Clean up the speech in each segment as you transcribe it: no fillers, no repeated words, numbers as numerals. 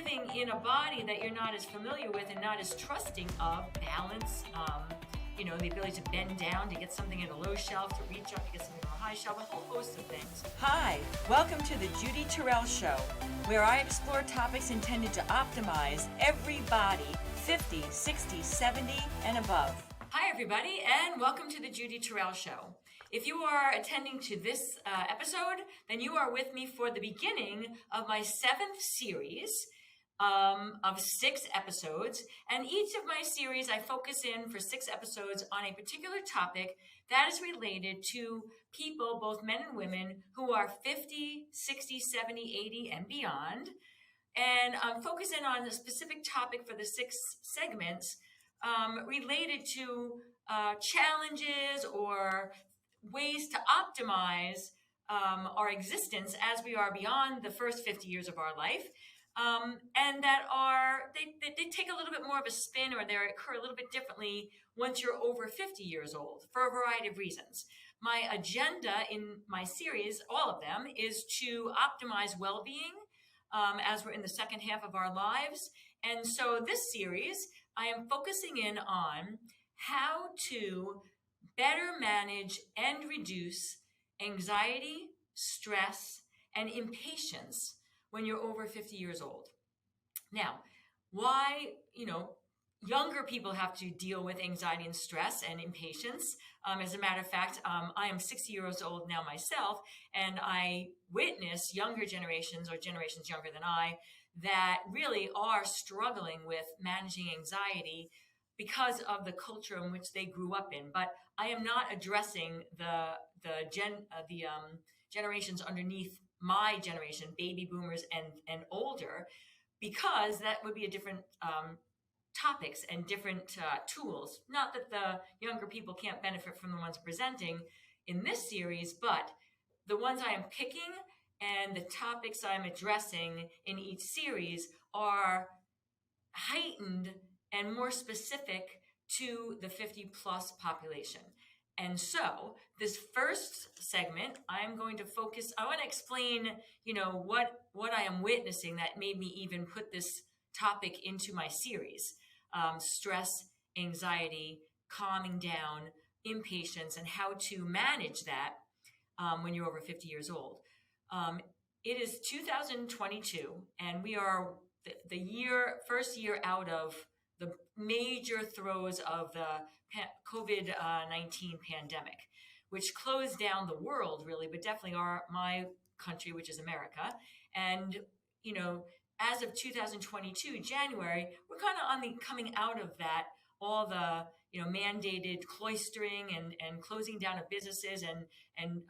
living in a body that you're not as familiar with and not as trusting of, balance, the ability to bend down to get something in a low shelf, to reach up to get something on a high shelf, a whole host of things. Hi, welcome to the Judy Terrell Show, where I explore topics intended to optimize every body 50, 60, 70, and above. Hi, everybody, and welcome to the Judy Terrell Show. If you are attending to this episode, then you are with me for the beginning of my 7th series of 6 episodes. And each of my series, I focus in for 6 episodes on a particular topic that is related to people, both men and women, who are 50, 60, 70, 80, and beyond. And I'm focusing on a specific topic for the 6 segments related to challenges or ways to optimize our existence as we are beyond the first 50 years of our life, and that they take a little bit more of a spin, or they occur a little bit differently once you're over 50 years old for a variety of reasons. My agenda in my series, all of them, is to optimize well-being as we're in the second half of our lives. And so this series, I am focusing in on how to better manage and reduce anxiety, stress, and impatience when you're over 50 years old. Now, why, younger people have to deal with anxiety and stress and impatience. As a matter of fact, I am 60 years old now myself, and I witness younger generations or generations younger than I that really are struggling with managing anxiety because of the culture in which they grew up in. But I am not addressing the generations underneath my generation, baby boomers and older, because that would be a different topics and different tools. Not that the younger people can't benefit from the ones presenting in this series, but the ones I am picking and the topics I'm addressing in each series are heightened and more specific to the 50 plus population. And so this first segment, I'm going to focus, I want to explain, what I am witnessing that made me even put this topic into my series. Stress, anxiety, calming down, impatience, and how to manage that when you're over 50 years old. It is 2022, and we are the first year out of the major throes of the COVID-19 pandemic, which closed down the world, really, but definitely my country, which is America. And, as of 2022, January, we're kind of on the coming out of that, all the, mandated cloistering and closing down of businesses and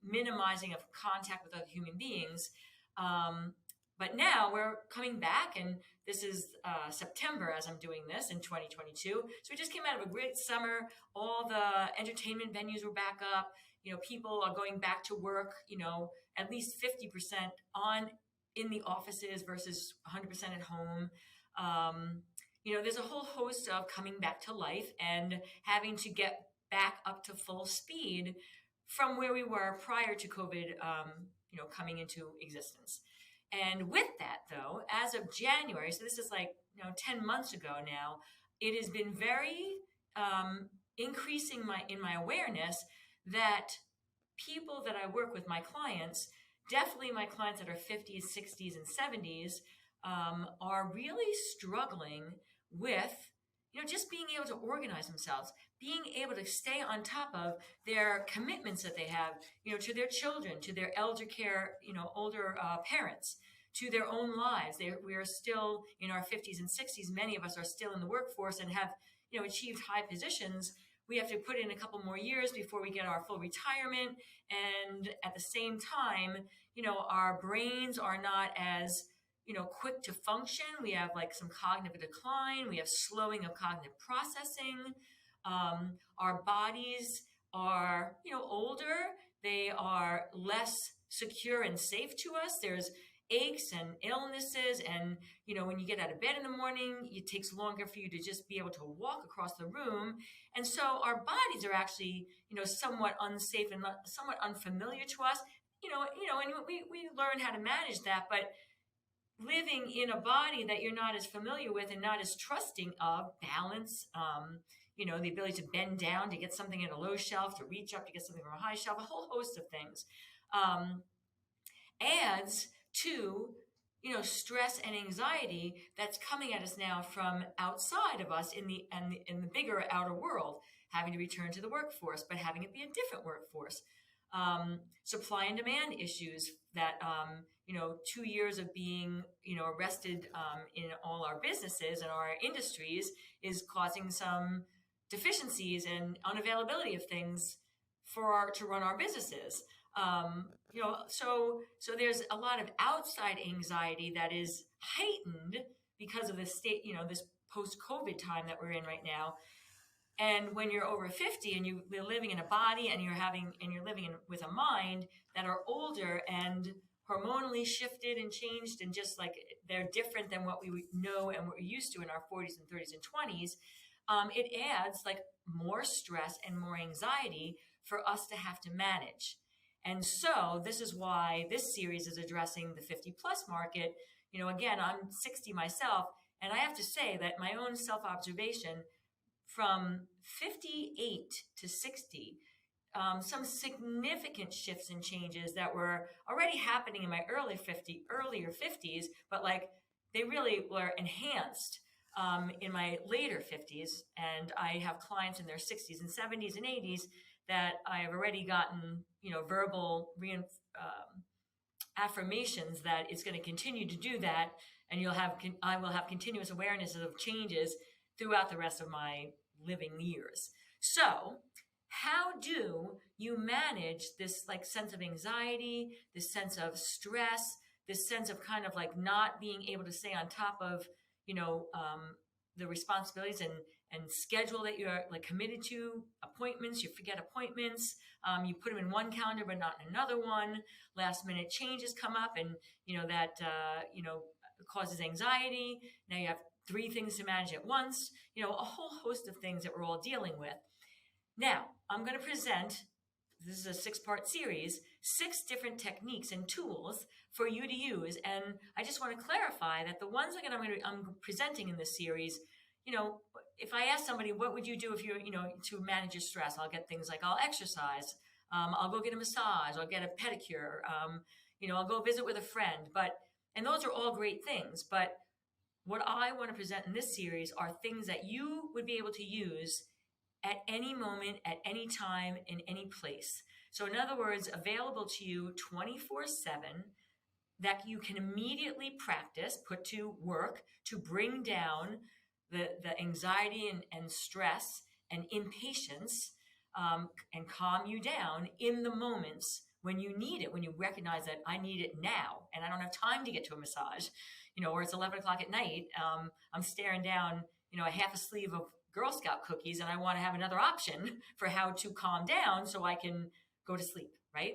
minimizing of contact with other human beings. But now we're coming back, and this is September as I'm doing this in 2022. So we just came out of a great summer. All the entertainment venues were back up. People are going back to work, at least 50% in the offices versus 100% at home. There's a whole host of coming back to life and having to get back up to full speed from where we were prior to COVID, coming into existence. And with that, though, as of January, so this is 10 months ago now, it has been very increasing in my awareness that people that I work with, my clients, definitely my clients that are 50s, 60s, and 70s, are really struggling with just being able to organize themselves, being able to stay on top of their commitments that they have, to their children, to their elder care, older parents, to their own lives. We are still in our 50s and 60s. Many of us are still in the workforce and have, achieved high positions. We have to put in a couple more years before we get our full retirement. And at the same time, our brains are not as quick to function. We have some cognitive decline. We have slowing of cognitive processing. Our bodies are, older. They are less secure and safe to us. There's aches and illnesses. And, when you get out of bed in the morning, it takes longer for you to just be able to walk across the room. And so our bodies are actually, somewhat unsafe and somewhat unfamiliar to us, and we learn how to manage that. But living in a body that you're not as familiar with and not as trusting of. Balance, the ability to bend down to get something in a low shelf, to reach up to get something from a high shelf, a whole host of things, adds to stress and anxiety that's coming at us now from outside of us in the bigger outer world, having to return to the workforce, but having it be a different workforce. Supply and demand issues that 2 years of being arrested in all our businesses and our industries is causing some deficiencies and unavailability of things to run our businesses. So there's a lot of outside anxiety that is heightened because of the state, this post-COVID time that we're in right now. And when you're over 50 and you're living in a body and you're living with a mind that are older and hormonally shifted and changed, and just like they're different than what we know and what we're used to in our 40s and 30s and 20s, it adds like more stress and more anxiety for us to have to manage. And so this is why this series is addressing the 50 plus market. Again, I'm 60 myself, and I have to say that my own self-observation from 58 to 60, some significant shifts and changes that were already happening in my earlier 50s, but like they really were enhanced in my later 50s. And I have clients in their 60s and 70s and 80s that I have already gotten, verbal affirmations that it's going to continue to do that, and I will have continuous awareness of changes throughout the rest of my living years. So, how do you manage this like sense of anxiety, this sense of stress, this sense of kind of like not being able to stay on top of, the responsibilities and schedule that you're like committed to, appointments, you forget appointments, you put them in one calendar but not in another one, last minute changes come up and that causes anxiety. Now you have 3 things to manage at once, a whole host of things that we're all dealing with. Now I'm going to present, this is a 6-part series, 6 different techniques and tools for you to use. And I just want to clarify that the ones I'm presenting in this series, if I ask somebody, what would you do if you're, to manage your stress? I'll get things like I'll exercise, I'll go get a massage, I'll get a pedicure, I'll go visit with a friend. And those are all great things. But what I want to present in this series are things that you would be able to use at any moment, at any time, in any place. So in other words, available to you 24/7, that you can immediately practice, put to work to bring down the anxiety and stress and impatience, and calm you down in the moments when you need it, when you recognize that I need it now and I don't have time to get to a massage, or it's 11 o'clock at night, I'm staring down, a half a sleeve of Girl Scout cookies and I want to have another option for how to calm down so I can go to sleep, right?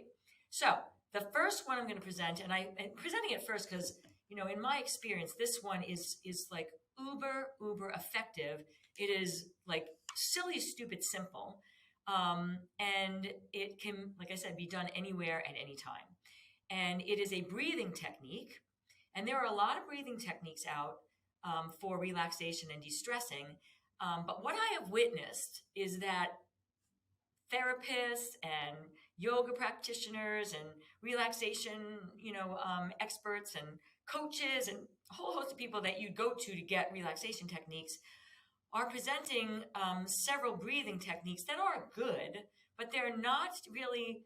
So the first one I'm going to present, and I'm presenting it first because, in my experience, this one is like uber effective. It is like silly, stupid, simple. And it can, like I said, be done anywhere at any time. And it is a breathing technique. And there are a lot of breathing techniques out for relaxation and de-stressing. But what I have witnessed is that therapists and yoga practitioners and relaxation, experts and coaches and a whole host of people that you go to get relaxation techniques are presenting several breathing techniques that are good, but they're not really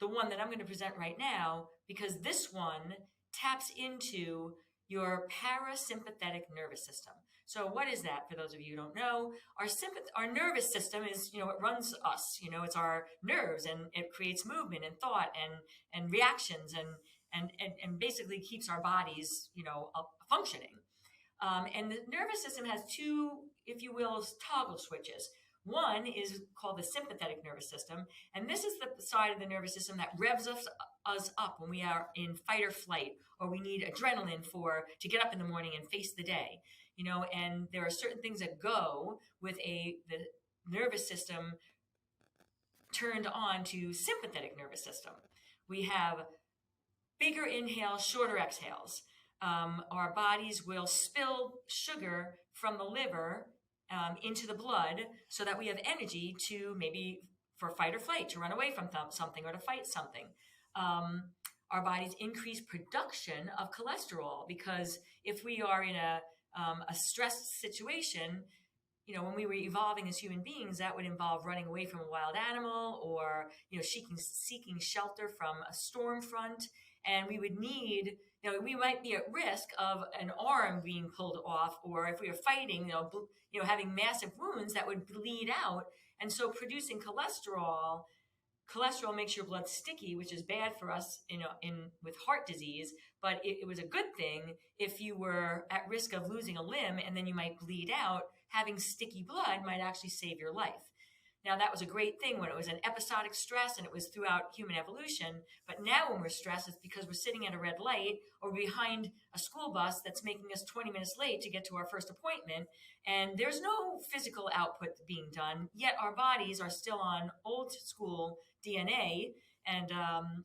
the one that I'm going to present right now, because this one taps into your parasympathetic nervous system. So what is that, for those of you who don't know? Our nervous system is, it runs us, it's our nerves, and it creates movement and thought and reactions and basically keeps our bodies, functioning. And the nervous system has 2, if you will, toggle switches. One is called the sympathetic nervous system, and this is the side of the nervous system that revs us up when we are in fight or flight, or we need adrenaline to get up in the morning and face the day. And there are certain things that go with the nervous system turned on to sympathetic nervous system. We have bigger inhales, shorter exhales. our bodies will spill sugar from the liver into the blood so that we have energy to maybe for fight or flight, to run away from something or to fight something. Our bodies increase production of cholesterol because if we are in a stressed situation, when we were evolving as human beings, that would involve running away from a wild animal or, seeking shelter from a storm front. And we would need, we might be at risk of an arm being pulled off, or if we were fighting, having massive wounds that would bleed out. And so producing cholesterol makes your blood sticky, which is bad for us, with heart disease. But it was a good thing if you were at risk of losing a limb and then you might bleed out. Having sticky blood might actually save your life. Now, that was a great thing when it was an episodic stress and it was throughout human evolution. But now when we're stressed, it's because we're sitting at a red light or behind a school bus that's making us 20 minutes late to get to our first appointment. And there's no physical output being done, yet our bodies are still on old school DNA and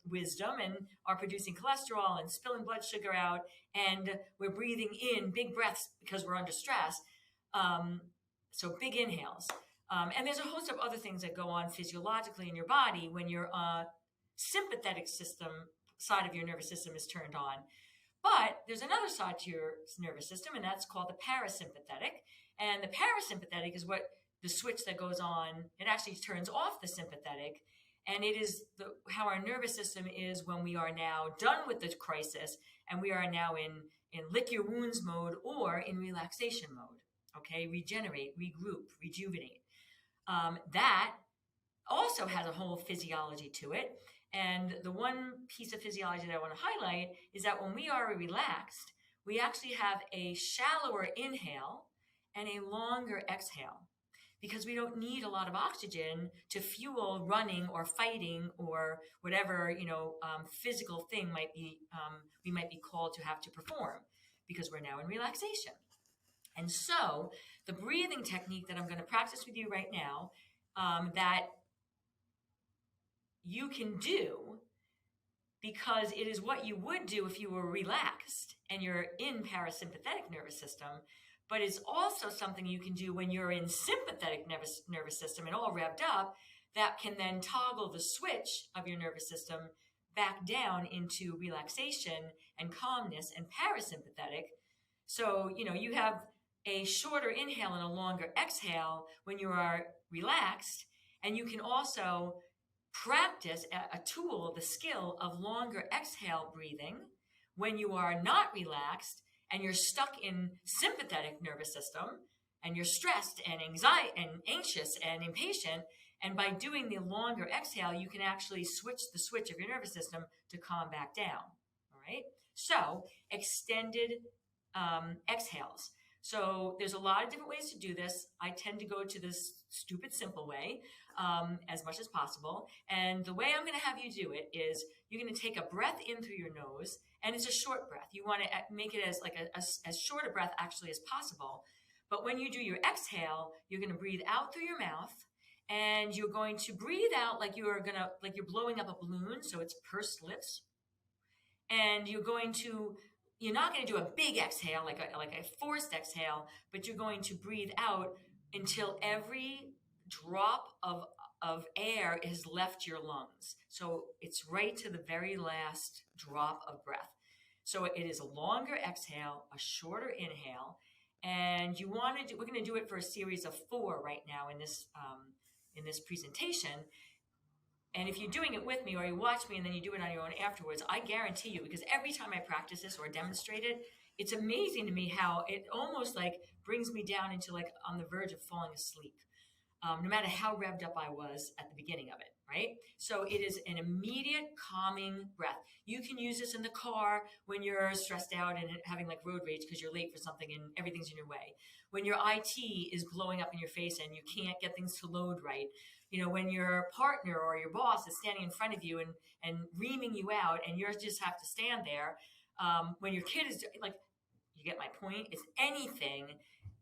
wisdom and are producing cholesterol and spilling blood sugar out. And we're breathing in big breaths because we're under stress. So big inhales. And there's a host of other things that go on physiologically in your body when your sympathetic side of your nervous system is turned on. But there's another side to your nervous system, and that's called the parasympathetic. And the parasympathetic is what the switch that goes on. It actually turns off the sympathetic. And it is how our nervous system is when we are now done with the crisis and we are now in lick your wounds mode or in relaxation mode. Okay, regenerate, regroup, rejuvenate. That also has a whole physiology to it. And the one piece of physiology that I want to highlight is that when we are relaxed, we actually have a shallower inhale and a longer exhale because we don't need a lot of oxygen to fuel running or fighting or whatever, physical thing we might be called to have to perform because we're now in relaxation. And so the breathing technique that I'm going to practice with you right now, that you can do because it is what you would do if you were relaxed and you're in parasympathetic nervous system, but it's also something you can do when you're in sympathetic nervous system and all revved up that can then toggle the switch of your nervous system back down into relaxation and calmness and parasympathetic. So, you have a shorter inhale and a longer exhale when you are relaxed. And you can also practice a tool, the skill of longer exhale breathing when you are not relaxed and you're stuck in sympathetic nervous system and you're stressed and anxious and impatient. And by doing the longer exhale, you can actually switch the switch of your nervous system to calm back down. All right. So extended exhales. So there's a lot of different ways to do this. I tend to go to this stupid simple way as much as possible. And the way I'm going to have you do it is you're going to take a breath in through your nose, and it's a short breath. You want to make it as short a breath actually as possible. But when you do your exhale, you're going to breathe out through your mouth, and you're going to breathe out like you're blowing up a balloon. So it's pursed lips, and you're not going to do a big exhale, like a forced exhale, but you're going to breathe out until every drop of air has left your lungs. So it's right to the very last drop of breath. So it is a longer exhale, a shorter inhale, and we're going to do it for a series of 4 right now in this presentation. And if you're doing it with me or you watch me and then you do it on your own afterwards, I guarantee you, because every time I practice this or demonstrate it, it's amazing to me how it almost brings me down into on the verge of falling asleep, no matter how revved up I was at the beginning of it, right? So it is an immediate calming breath. You can use this in the car when you're stressed out and having road rage because you're late for something and everything's in your way. When your IT is blowing up in your face and you can't get things to load right. When your partner or your boss is standing in front of you and reaming you out and you just have to stand there. When your kid is you get my point? It's anything.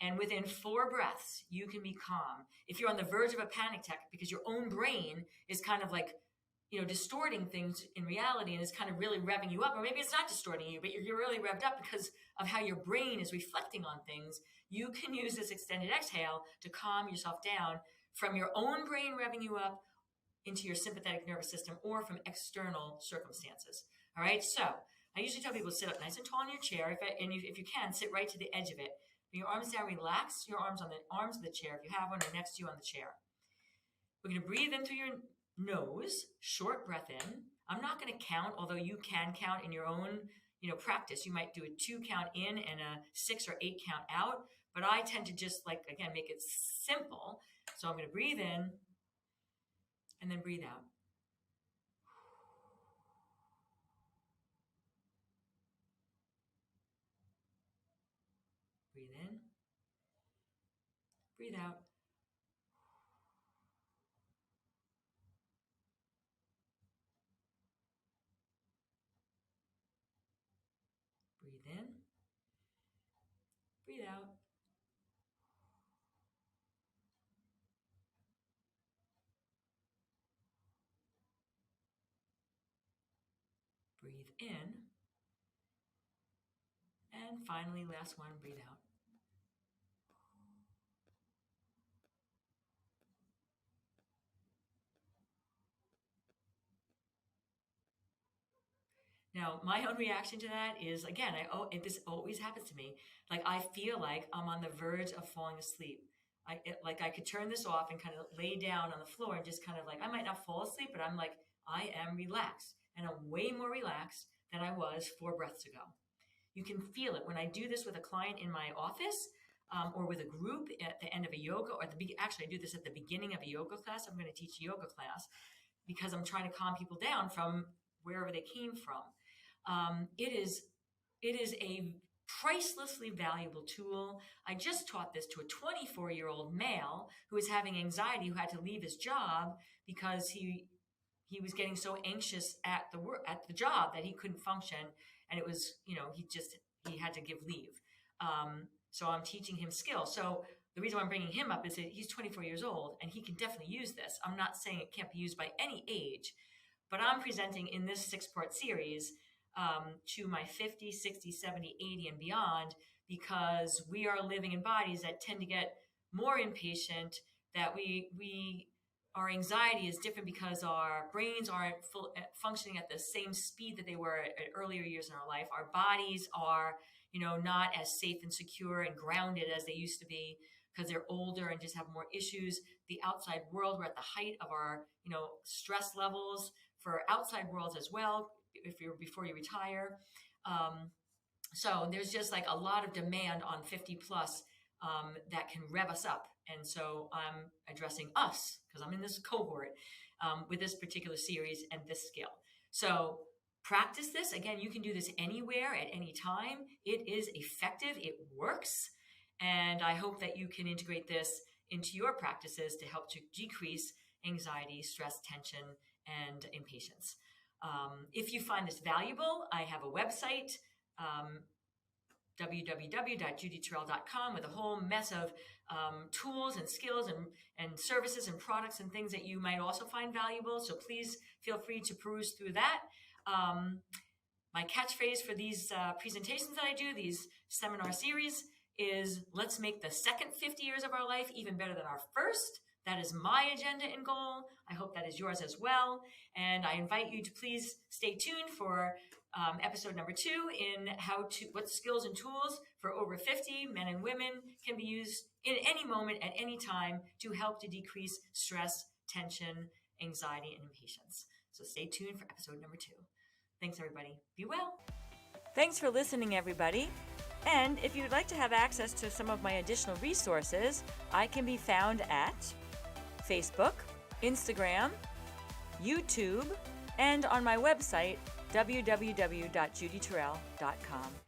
And within 4 breaths, you can be calm. If you're on the verge of a panic attack because your own brain is kind of distorting things in reality and is kind of really revving you up, or maybe it's not distorting you, but you're really revved up because of how your brain is reflecting on things. You can use this extended exhale to calm yourself down from your own brain revving you up into your sympathetic nervous system or from external circumstances. All right. So I usually tell people to sit up nice and tall in your chair. If you can, sit right to the edge of it. Bring your arms down, relax your arms on the arms of the chair if you have one, or next to you on the chair. We're going to breathe in through your nose, short breath in. I'm not going to count, although you can count in your own, practice. You might do a 2 count in and a 6 or 8 count out, but I tend to just make it simple. So I'm going to breathe in and then breathe out. Breathe in, breathe out. Breathe in, breathe out. Breathe in. And finally, last one, breathe out. Now, my own reaction to that is, again, this always happens to me. Like, I feel like I'm on the verge of falling asleep. I could turn this off and kind of lay down on the floor and just kind of I might not fall asleep, but I'm like, I am relaxed. And I'm way more relaxed than I was 4 breaths ago. You can feel it when I do this with a client in my office, or with a group at the end of a yoga, or actually I do this at the beginning of a yoga class. I'm going to teach a yoga class because I'm trying to calm people down from wherever they came from. It is a pricelessly valuable tool. I just taught this to a 24-year-old male who was having anxiety, who had to leave his job because he was getting so anxious at the job that he couldn't function, and it was, he had to give leave. So I'm teaching him skills. So the reason why I'm bringing him up is that he's 24 years old and he can definitely use this. I'm not saying it can't be used by any age, but I'm presenting in this 6-part series to my 50, 60, 70, 80 and beyond, because we are living in bodies that tend to get more impatient, that our anxiety is different because our brains aren't functioning at the same speed that they were at earlier years in our life. Our bodies are, not as safe and secure and grounded as they used to be because they're older and just have more issues. The outside world, we're at the height of our, stress levels for outside worlds as well, before you retire. So there's just a lot of demand on 50 plus that can rev us up. And so I'm addressing us because I'm in this cohort with this particular series and this skill. So practice this. Again, you can do this anywhere at any time. It is effective. It works. And I hope that you can integrate this into your practices to help to decrease anxiety, stress, tension, and impatience. If you find this valuable, I have a website, www.judyterrell.com, with a whole mess of tools and skills and services and products and things that you might also find valuable. So please feel free to peruse through that. My catchphrase for these presentations that I do, these seminar series, is let's make the second 50 years of our life even better than our first. That is my agenda and goal. I hope that is yours as well. And I invite you to please stay tuned for episode number 2 in what skills and tools for over 50 men and women can be used in any moment at any time to help to decrease stress, tension, anxiety, and impatience. So stay tuned for episode number 2. Thanks, everybody. Be well. Thanks for listening, everybody. And if you'd like to have access to some of my additional resources, I can be found at Facebook, Instagram, YouTube, and on my website, www.judyterrell.com.